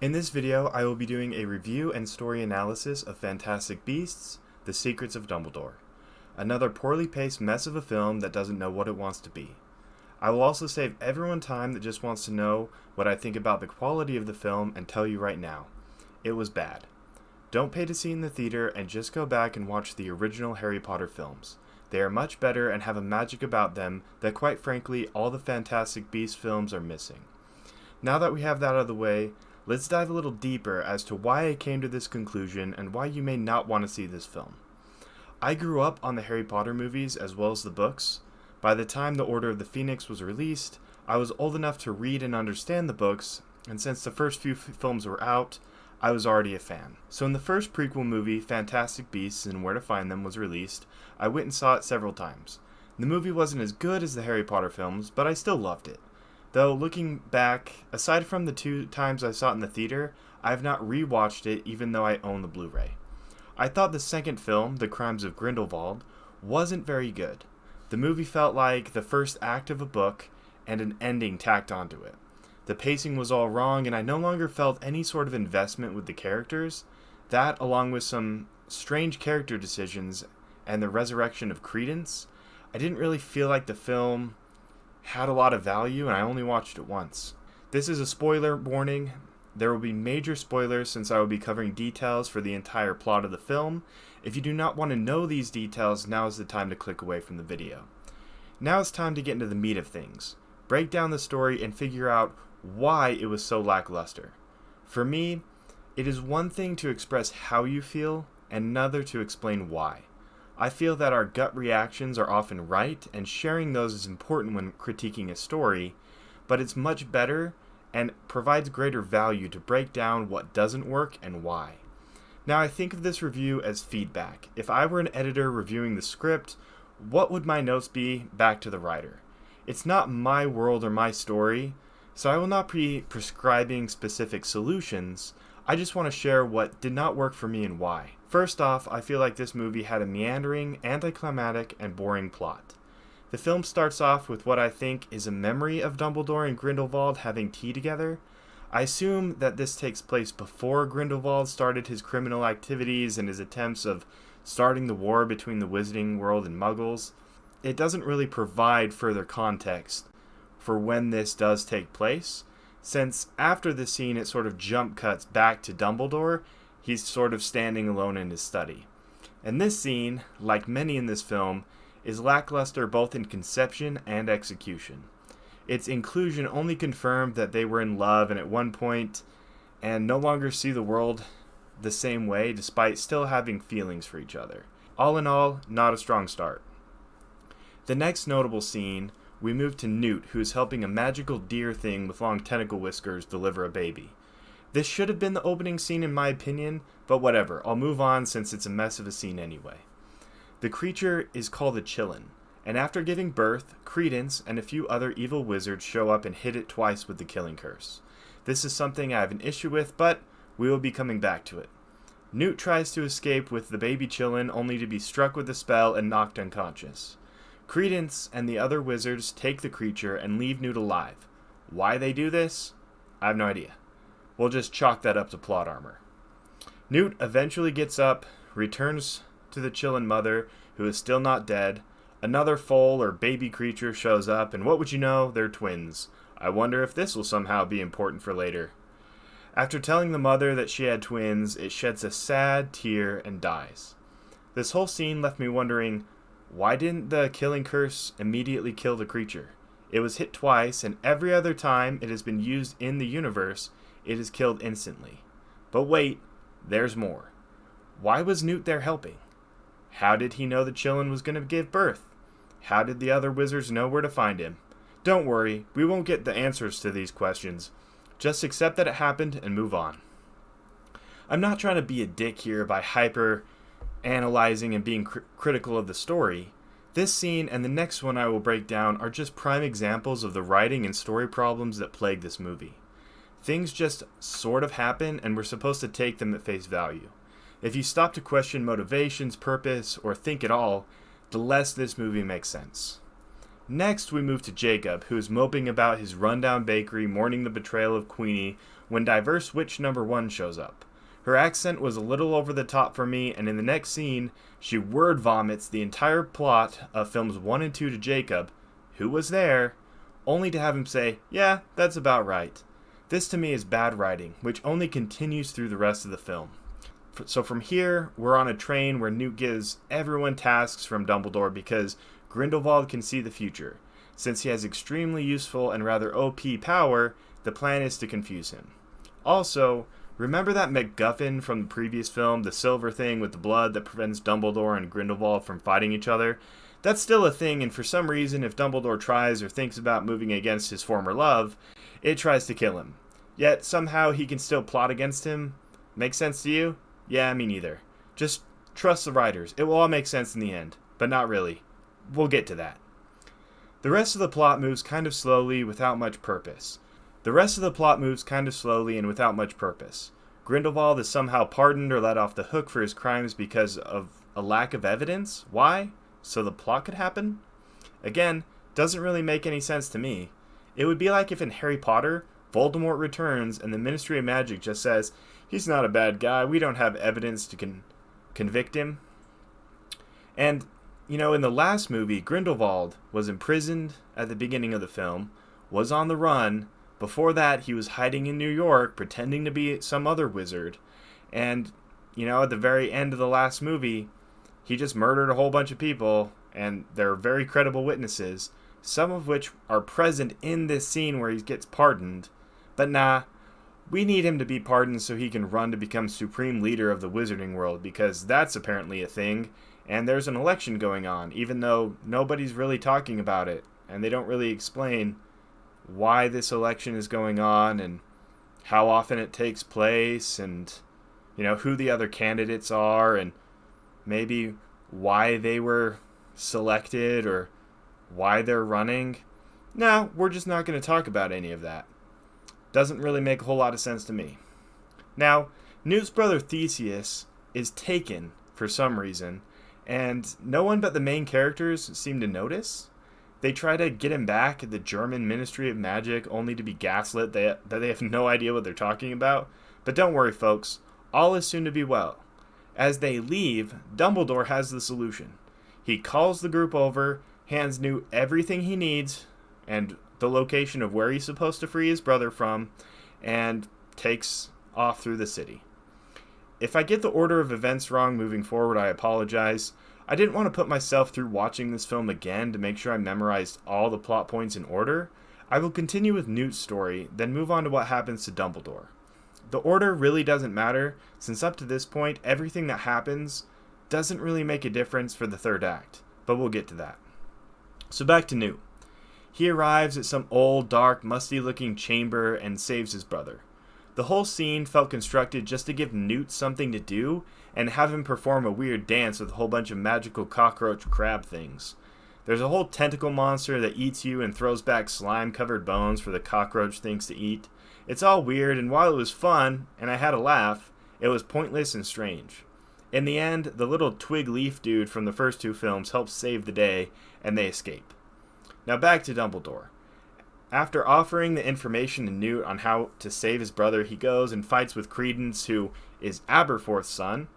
In this video, I will be doing a review and story analysis of Fantastic Beasts: The Secrets of Dumbledore. Another poorly paced mess of a film that doesn't know what it wants to be. I will also save everyone time that just wants to know what I think about the quality of the film and tell you right now. It was bad. Don't pay to see in the theater and just go back and watch the original Harry Potter films. They are much better and have a magic about them that quite frankly all the Fantastic Beasts films are missing. Now that we have that out of the way, let's dive a little deeper as to why I came to this conclusion and why you may not want to see this film. I grew up on the Harry Potter movies as well as the books. By the time The Order of the Phoenix was released, I was old enough to read and understand the books, and since the first few films were out, I was already a fan. So when the first prequel movie, Fantastic Beasts and Where to Find Them, was released, I went and saw it several times. The movie wasn't as good as the Harry Potter films, but I still loved it. Though, looking back, aside from the 2 times I saw it in the theater, I have not rewatched it even though I own the Blu-ray. I thought the second film, The Crimes of Grindelwald, wasn't very good. The movie felt like the first act of a book and an ending tacked onto it. The pacing was all wrong and I no longer felt any sort of investment with the characters. That, along with some strange character decisions and the resurrection of Credence, I didn't really feel like the film had a lot of value, and I only watched it once. This is a spoiler warning. There will be major spoilers since I will be covering details for the entire plot of the film. If you do not want to know these details, now is the time to click away from the video. Now it's time to get into the meat of things. Break down the story and figure out why it was so lackluster. For me, it is one thing to express how you feel, and another to explain why. I feel that our gut reactions are often right, and sharing those is important when critiquing a story, but it's much better and provides greater value to break down what doesn't work and why. Now, I think of this review as feedback. If I were an editor reviewing the script, what would my notes be back to the writer? It's not my world or my story, so I will not be prescribing specific solutions. I just want to share what did not work for me and why. First off, I feel like this movie had a meandering, anticlimactic, and boring plot. The film starts off with what I think is a memory of Dumbledore and Grindelwald having tea together. I assume that this takes place before Grindelwald started his criminal activities and his attempts of starting the war between the Wizarding world and Muggles. It doesn't really provide further context for when this does take place, since after the scene it sort of jump cuts back to Dumbledore. He's sort of standing alone in his study. And this scene, like many in this film, is lackluster both in conception and execution. Its inclusion only confirmed that they were in love and at one point and no longer see the world the same way despite still having feelings for each other. All in all, not a strong start. The next notable scene, we move to Newt, who is helping a magical deer thing with long tentacle whiskers deliver a baby. This should have been the opening scene in my opinion, but whatever, I'll move on since it's a mess of a scene anyway. The creature is called a Chillin, and after giving birth, Credence and a few other evil wizards show up and hit it twice with the killing curse. This is something I have an issue with, but we will be coming back to it. Newt tries to escape with the baby Chillin only to be struck with the spell and knocked unconscious. Credence and the other wizards take the creature and leave Newt alive. Why they do this? I have no idea. We'll just chalk that up to plot armor. Newt eventually gets up, returns to the Chillin mother, who is still not dead. Another foal or baby creature shows up, and what would you know, they're twins. I wonder if this will somehow be important for later. After telling the mother that she had twins, it sheds a sad tear and dies. This whole scene left me wondering, why didn't the killing curse immediately kill the creature? It was hit twice, and every other time it has been used in the universe, it is killed instantly. But wait, there's more. Why was Newt there helping? How did he know the Chillin was going to give birth? How did the other wizards know where to find him? Don't worry, we won't get the answers to these questions. Just accept that it happened and move on. I'm not trying to be a dick here by hyper-analyzing and being critical of the story. This scene and the next one I will break down are just prime examples of the writing and story problems that plague this movie. Things just sort of happen and we're supposed to take them at face value. If you stop to question motivations, purpose, or think at all, the less this movie makes sense. Next, we move to Jacob, who is moping about his rundown bakery, mourning the betrayal of Queenie, when diverse witch number 1 shows up. Her accent was a little over the top for me, and in the next scene, she word vomits the entire plot of films 1 and 2 to Jacob, who was there, only to have him say, "Yeah, that's about right." This to me is bad writing, which only continues through the rest of the film. So from here, we're on a train where Newt gives everyone tasks from Dumbledore because Grindelwald can see the future. Since he has extremely useful and rather OP power, the plan is to confuse him. Also, remember that MacGuffin from the previous film, the silver thing with the blood that prevents Dumbledore and Grindelwald from fighting each other? That's still a thing, and for some reason, if Dumbledore tries or thinks about moving against his former love, it tries to kill him. Yet, somehow, he can still plot against him. Make sense to you? Yeah, me neither. Just trust the writers. It will all make sense in the end, but not really. We'll get to that. The rest of the plot moves kind of slowly without much purpose. Grindelwald is somehow pardoned or let off the hook for his crimes because of a lack of evidence. Why? So the plot could happen? Again, doesn't really make any sense to me. It would be like if in Harry Potter, Voldemort returns and the Ministry of Magic just says, "He's not a bad guy, we don't have evidence to convict him." And, in the last movie, Grindelwald was imprisoned at the beginning of the film, was on the run. Before that, he was hiding in New York, pretending to be some other wizard. And, at the very end of the last movie, he just murdered a whole bunch of people, and they're very credible witnesses, some of which are present in this scene where he gets pardoned. But nah, we need him to be pardoned so he can run to become supreme leader of the wizarding world, because that's apparently a thing, and there's an election going on, even though nobody's really talking about it, and they don't really explain why this election is going on, and how often it takes place, and, who the other candidates are, and maybe why they were selected, or why they're running. No, we're just not going to talk about any of that. Doesn't really make a whole lot of sense to me. Now, Newt's brother Theseus is taken for some reason, and no one but the main characters seem to notice. They try to get him back at the German Ministry of Magic, only to be gaslit that they have no idea what they're talking about. But don't worry, folks. All is soon to be well. As they leave, Dumbledore has the solution. He calls the group over, hands Newt everything he needs, and the location of where he's supposed to free his brother from, and takes off through the city. If I get the order of events wrong moving forward, I apologize. I didn't want to put myself through watching this film again to make sure I memorized all the plot points in order. I will continue with Newt's story, then move on to what happens to Dumbledore. The order really doesn't matter, since up to this point, everything that happens doesn't really make a difference for the third act, but we'll get to that. So back to Newt. He arrives at some old, dark, musty-looking chamber and saves his brother. The whole scene felt constructed just to give Newt something to do and have him perform a weird dance with a whole bunch of magical cockroach crab things. There's a whole tentacle monster that eats you and throws back slime-covered bones for the cockroach things to eat. It's all weird, and while it was fun, and I had a laugh, it was pointless and strange. In the end, the little twig leaf dude from the first two films helps save the day, and they escape. Now back to Dumbledore. After offering the information to Newt on how to save his brother, he goes and fights with Credence, who is Aberforth's son.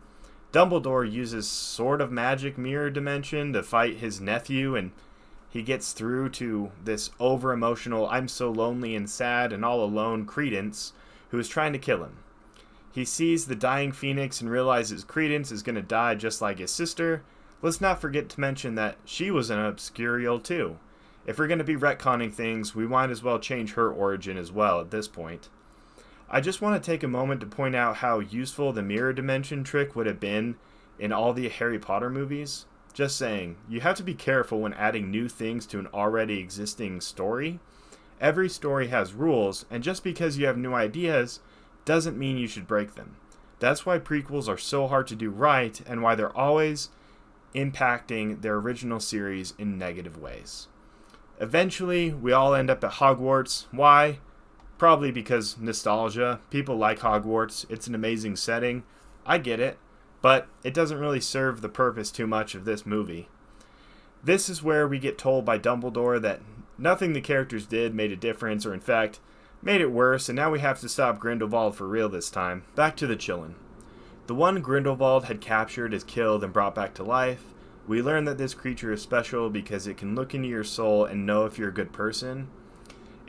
Dumbledore uses sort of magic mirror dimension to fight his nephew, and he gets through to this over-emotional, I'm so lonely and sad and all alone Credence, who is trying to kill him. He sees the dying phoenix and realizes Credence is going to die just like his sister. Let's not forget to mention that she was an Obscurial too. If we're going to be retconning things, we might as well change her origin as well at this point. I just want to take a moment to point out how useful the mirror dimension trick would have been in all the Harry Potter movies. Just saying, you have to be careful when adding new things to an already existing story. Every story has rules, and just because you have new ideas doesn't mean you should break them. That's why prequels are so hard to do right, and why they're always impacting their original series in negative ways. Eventually, we all end up at Hogwarts. Why? Probably because nostalgia. People like Hogwarts. It's an amazing setting. I get it. But it doesn't really serve the purpose too much of this movie. This is where we get told by Dumbledore that nothing the characters did made a difference, or in fact, Made it worse, and now we have to stop Grindelwald for real this time. Back to the Chillin. The one Grindelwald had captured is killed and brought back to life. We learn that this creature is special because it can look into your soul and know if you're a good person.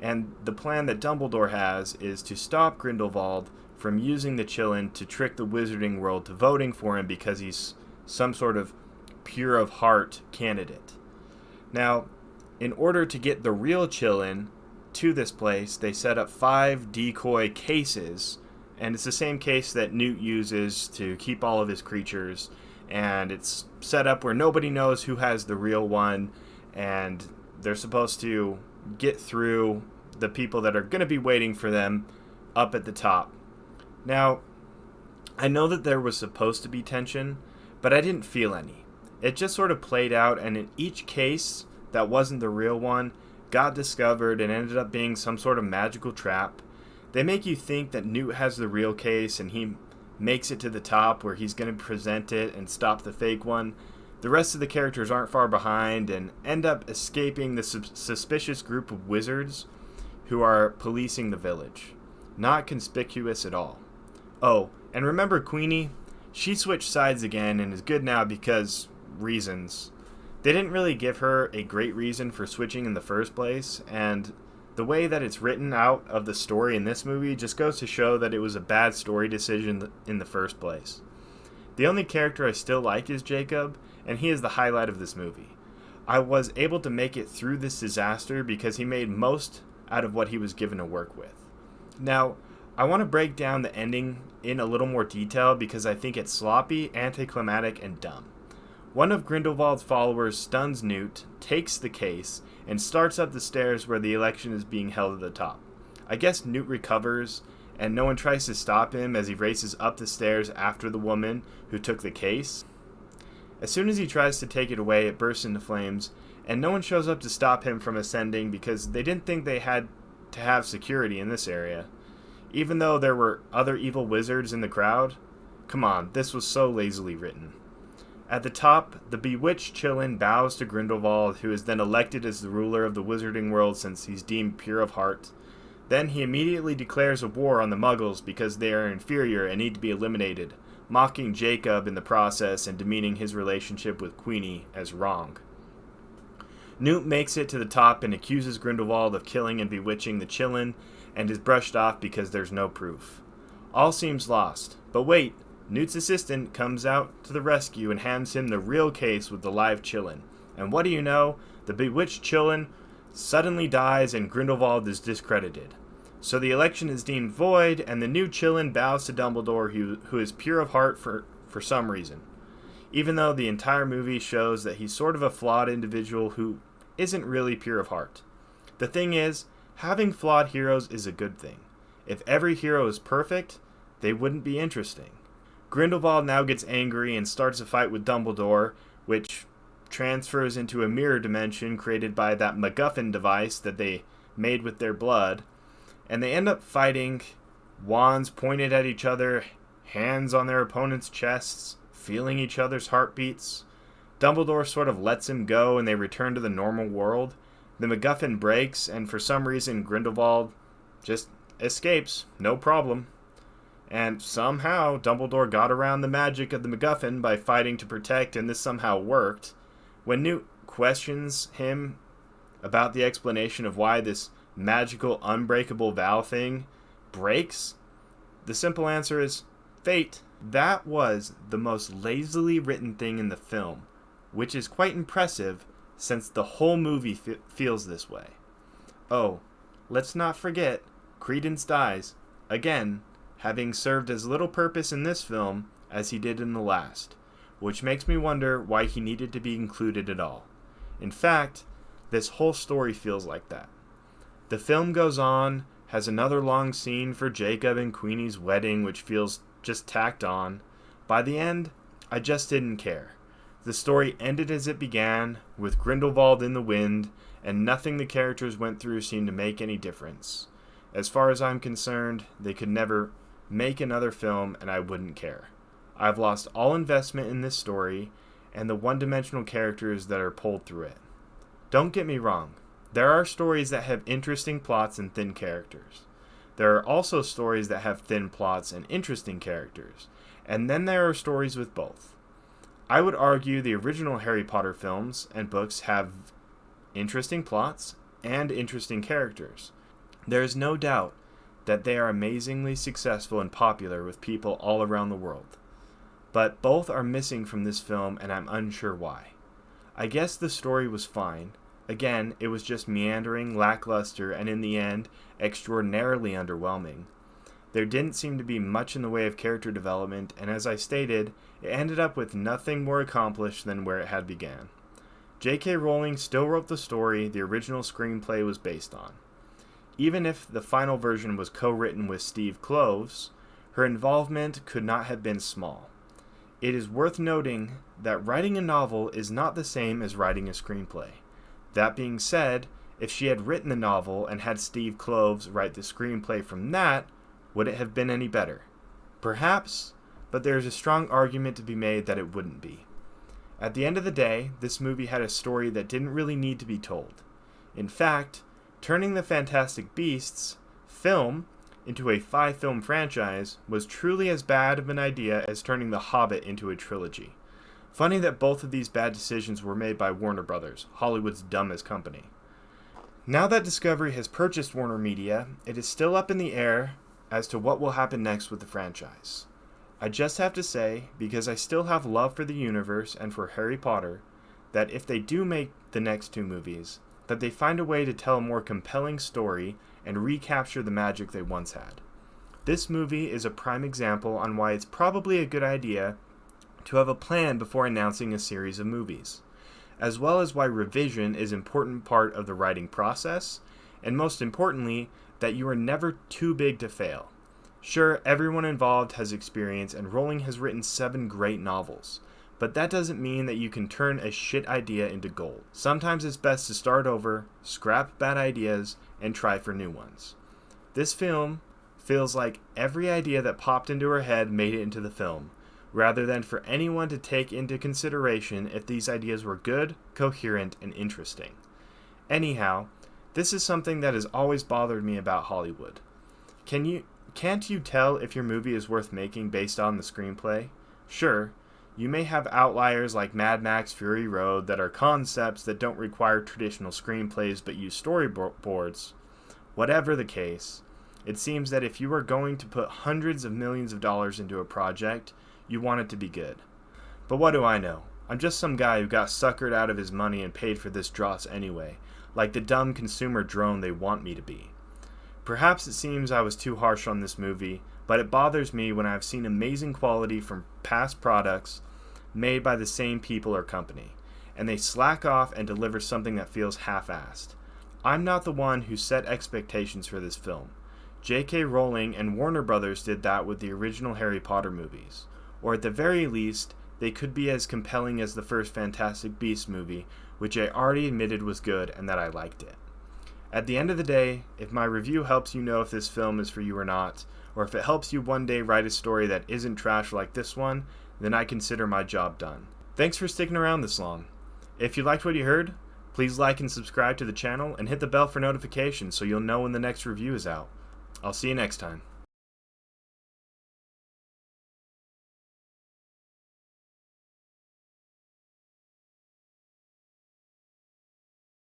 And the plan that Dumbledore has is to stop Grindelwald from using the Chillin to trick the wizarding world to voting for him because he's some sort of pure of heart candidate. Now, in order to get the real Chillin to this place, they set up 5 decoy cases, and it's the same case that Newt uses to keep all of his creatures, and it's set up where nobody knows who has the real one, and they're supposed to get through the people that are going to be waiting for them up at the top. Now, I know that there was supposed to be tension, but I didn't feel any. It just sort of played out, and in each case that wasn't the real one got discovered and ended up being some sort of magical trap. They make you think that Newt has the real case and he makes it to the top where he's going to present it and stop the fake one. The rest of the characters aren't far behind and end up escaping the suspicious group of wizards who are policing the village. Not conspicuous at all. Oh, and remember Queenie? She switched sides again and is good now because reasons. They didn't really give her a great reason for switching in the first place, and the way that it's written out of the story in this movie just goes to show that it was a bad story decision in the first place. The only character I still like is Jacob, and he is the highlight of this movie. I was able to make it through this disaster because he made most out of what he was given to work with. Now, I want to break down the ending in a little more detail because I think it's sloppy, anticlimactic, and dumb. One of Grindelwald's followers stuns Newt, takes the case, and starts up the stairs where the election is being held at the top. I guess Newt recovers, and no one tries to stop him as he races up the stairs after the woman who took the case. As soon as he tries to take it away, it bursts into flames, and no one shows up to stop him from ascending because they didn't think they had to have security in this area. Even though there were other evil wizards in the crowd. Come on, this was so lazily written. At the top, the bewitched Chillin bows to Grindelwald, who is then elected as the ruler of the wizarding world since he's deemed pure of heart. Then he immediately declares a war on the Muggles because they are inferior and need to be eliminated, mocking Jacob in the process and demeaning his relationship with Queenie as wrong. Newt makes it to the top and accuses Grindelwald of killing and bewitching the Chillin, and is brushed off because there's no proof. All seems lost, but wait! Newt's assistant comes out to the rescue and hands him the real case with the live Chillin. And what do you know? The bewitched Chillin suddenly dies and Grindelwald is discredited. So the election is deemed void and the new Chillin bows to Dumbledore who is pure of heart for some reason. Even though the entire movie shows that he's sort of a flawed individual who isn't really pure of heart. The thing is, having flawed heroes is a good thing. If every hero is perfect, they wouldn't be interesting. Grindelwald now gets angry and starts a fight with Dumbledore, which transfers into a mirror dimension created by that MacGuffin device that they made with their blood, and they end up fighting, wands pointed at each other, hands on their opponents' chests, feeling each other's heartbeats. Dumbledore sort of lets him go and they return to the normal world. The MacGuffin breaks, and for some reason Grindelwald just escapes, no problem. And somehow, Dumbledore got around the magic of the MacGuffin by fighting to protect, and this somehow worked. When Newt questions him about the explanation of why this magical, unbreakable vow thing breaks, the simple answer is fate. That was the most lazily written thing in the film, which is quite impressive since the whole movie feels this way. Oh, let's not forget, Credence dies, again, having served as little purpose in this film as he did in the last, which makes me wonder why he needed to be included at all. In fact, this whole story feels like that. The film goes on, has another long scene for Jacob and Queenie's wedding, which feels just tacked on. By the end, I just didn't care. The story ended as it began, with Grindelwald in the wind, and nothing the characters went through seemed to make any difference. As far as I'm concerned, they could never make another film and I wouldn't care. I've lost all investment in this story and the one-dimensional characters that are pulled through it. Don't get me wrong, there are stories that have interesting plots and thin characters, There are also stories that have thin plots and interesting characters, and then there are stories with both. I would argue the original Harry Potter films and books have interesting plots and interesting characters. There is no doubt that they are amazingly successful and popular with people all around the world. But both are missing from this film, and I'm unsure why. I guess the story was fine. Again, it was just meandering, lackluster, and in the end, extraordinarily underwhelming. There didn't seem to be much in the way of character development, and as I stated, it ended up with nothing more accomplished than where it had began. J.K. Rowling still wrote the story the original screenplay was based on. Even if the final version was co-written with Steve Kloves, her involvement could not have been small. It is worth noting that writing a novel is not the same as writing a screenplay. That being said, if she had written the novel and had Steve Kloves write the screenplay from that, would it have been any better? Perhaps, but there is a strong argument to be made that it wouldn't be. At the end of the day, this movie had a story that didn't really need to be told. In fact, turning the Fantastic Beasts film into a 5-film franchise was truly as bad of an idea as turning The Hobbit into a trilogy. Funny that both of these bad decisions were made by Warner Brothers, Hollywood's dumbest company. Now that Discovery has purchased Warner Media, it is still up in the air as to what will happen next with the franchise. I just have to say, because I still have love for the universe and for Harry Potter, that if they do make the next 2 movies, that they find a way to tell a more compelling story and recapture the magic they once had. This movie is a prime example on why it's probably a good idea to have a plan before announcing a series of movies, as well as why revision is an important part of the writing process, and most importantly, that you are never too big to fail. Sure, everyone involved has experience, and Rowling has written 7 great novels, but that doesn't mean that you can turn a shit idea into gold. Sometimes it's best to start over, scrap bad ideas, and try for new ones. This film feels like every idea that popped into her head made it into the film, rather than for anyone to take into consideration if these ideas were good, coherent, and interesting. Anyhow, this is something that has always bothered me about Hollywood. Can't you tell if your movie is worth making based on the screenplay? Sure, you may have outliers like Mad Max Fury Road that are concepts that don't require traditional screenplays but use storyboards. Whatever the case, it seems that if you are going to put hundreds of millions of dollars into a project, you want it to be good. But what do I know? I'm just some guy who got suckered out of his money and paid for this dross anyway, like the dumb consumer drone they want me to be. Perhaps it seems I was too harsh on this movie, but it bothers me when I've seen amazing quality from past products made by the same people or company, and they slack off and deliver something that feels half-assed. I'm not the one who set expectations for this film. J.K. Rowling and Warner Brothers did that with the original Harry Potter movies, or at the very least, they could be as compelling as the first Fantastic Beasts movie, which I already admitted was good and that I liked it. At the end of the day, if my review helps you know if this film is for you or not, or if it helps you one day write a story that isn't trash like this one, then I consider my job done. Thanks for sticking around this long. If you liked what you heard, please like and subscribe to the channel and hit the bell for notifications so you'll know when the next review is out. I'll see you next time.